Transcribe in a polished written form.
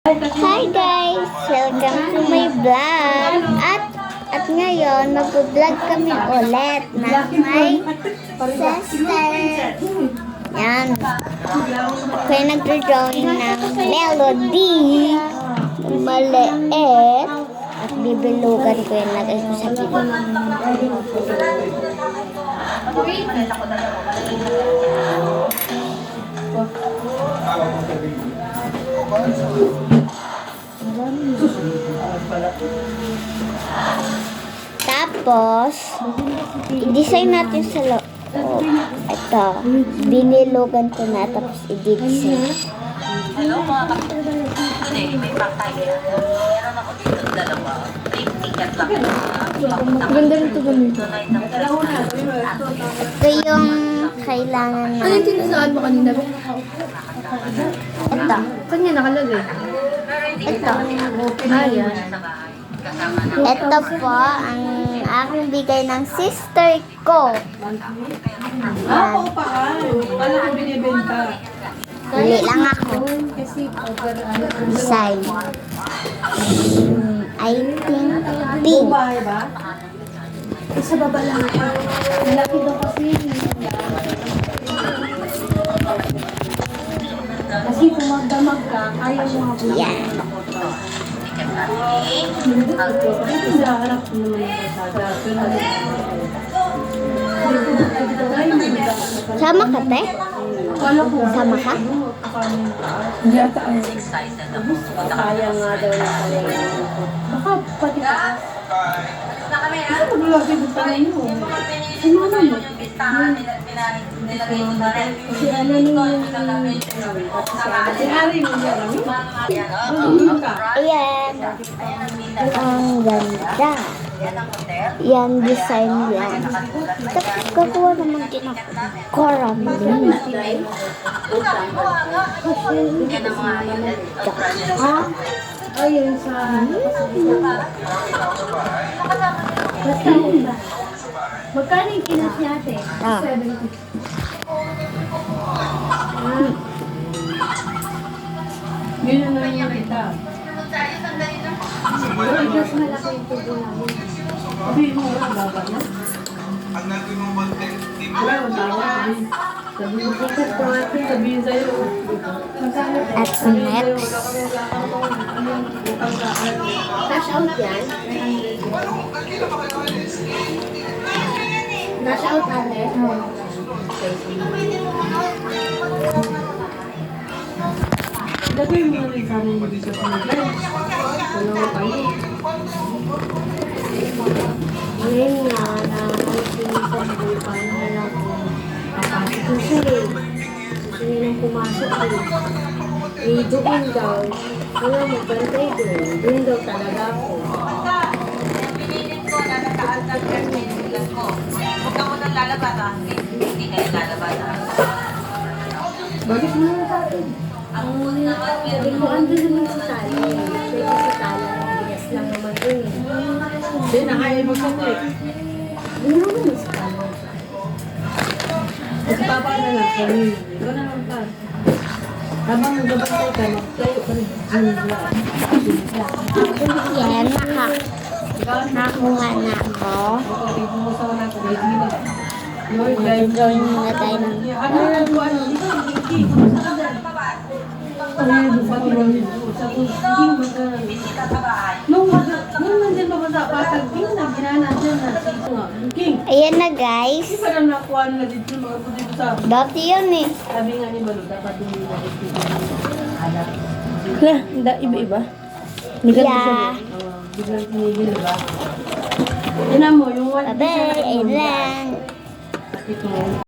Hi guys! Welcome to my vlog! At ngayon, mag-vlog kami ulit na may sister. Yan. Kaya nagdodrawing ng melody. Maliit. At bibilugan ko yung lagay ko sa video. Tapos, i-design natin sa loob. Oh, ito. Binilugan ko na, tapos i-design. Hello mga kapatid. Today, may pack-time yan. Meron ako dito dalawa. Trip ticket lang. Ganda nito ganito. Ito yung kailangan na. Ano yung sinasaan mo kanina? Ito. Kanya nakalagay. Ito. Ayan. Ito po ang aking bigay ng sister ko. Ayan. Wala ko binibenta. Huli lang ako. Kasi Design. I think pink. ba? Sa baba lang ito. Malaki daw kasi. Kasi kung magdamag ka, ayaw mo nga po. Yan. Sa harap naman yung kasada. Sama ka, te? Wala ko. Sama ka? Hindi ata ang Excited ako. kaya nga daw na kaya. Baka pati ka. Ano ba lagi mo pa ngayon? Si mama mo. Si ano yung si Ari mo niya. Ayan. Ang ganda. Yan, design yan. Tapos kakuha naman din ako. Caramel. Ha? Ayun sa... Magkano yung kinas niya ate? Ah. 70. Yun ang nangyayarita. Mas malaki yung tubo namin. Sabihin mo wala, baba na. Wala, wala. Sabihin mo, sabihin sa'yo. At next. Cash out yan? Cash out ate? Dagay mo rin sa mga dito sa mga wala tayo. Ngayon nga, nakakasinisan ko yung paano nila kung papasok ko siya eh. Gusto nilang pumasok eh. Eh, doon daw. Alam mo, bantay doon. Doon daw talaga ako. Pinilin ko na nakaantag ka sa silang ko. Huwag ka munang lalabas ha. Hindi kayo lalabas ha. Bakit mo na sa akin? Ang muna naman Sabi ko, andun naman sa tala eh. Pwede sa tala. Bigas lang naman doon eh. Hindi, nakaya mo sa tek. Doon naman sa tala. Kasi baba na lang kami. Ikaw na lang pa. Habang nagbabantay ka, magtayo ka rin. Yan, nakakuha na ako. Pagkabig mo sa wala ko, hindi na. Gawin muna tayo ng... Ano lang po, ano? Dito, ay, bukati lang dito. Sa kusing, bisita sa bahay. nung nandyan pa ba sa patag, ginana dyan na. King, Ayan na guys. hindi pa lang nakuha nila dito, mga po dito sa... Dati yun eh. Sabi nga ni Balu, dapat hindi na dito. Iba-iba. Yeah. Biglang tinigil ba? Tinan mo, yung one Bye-bye. Ayun lang. Ito.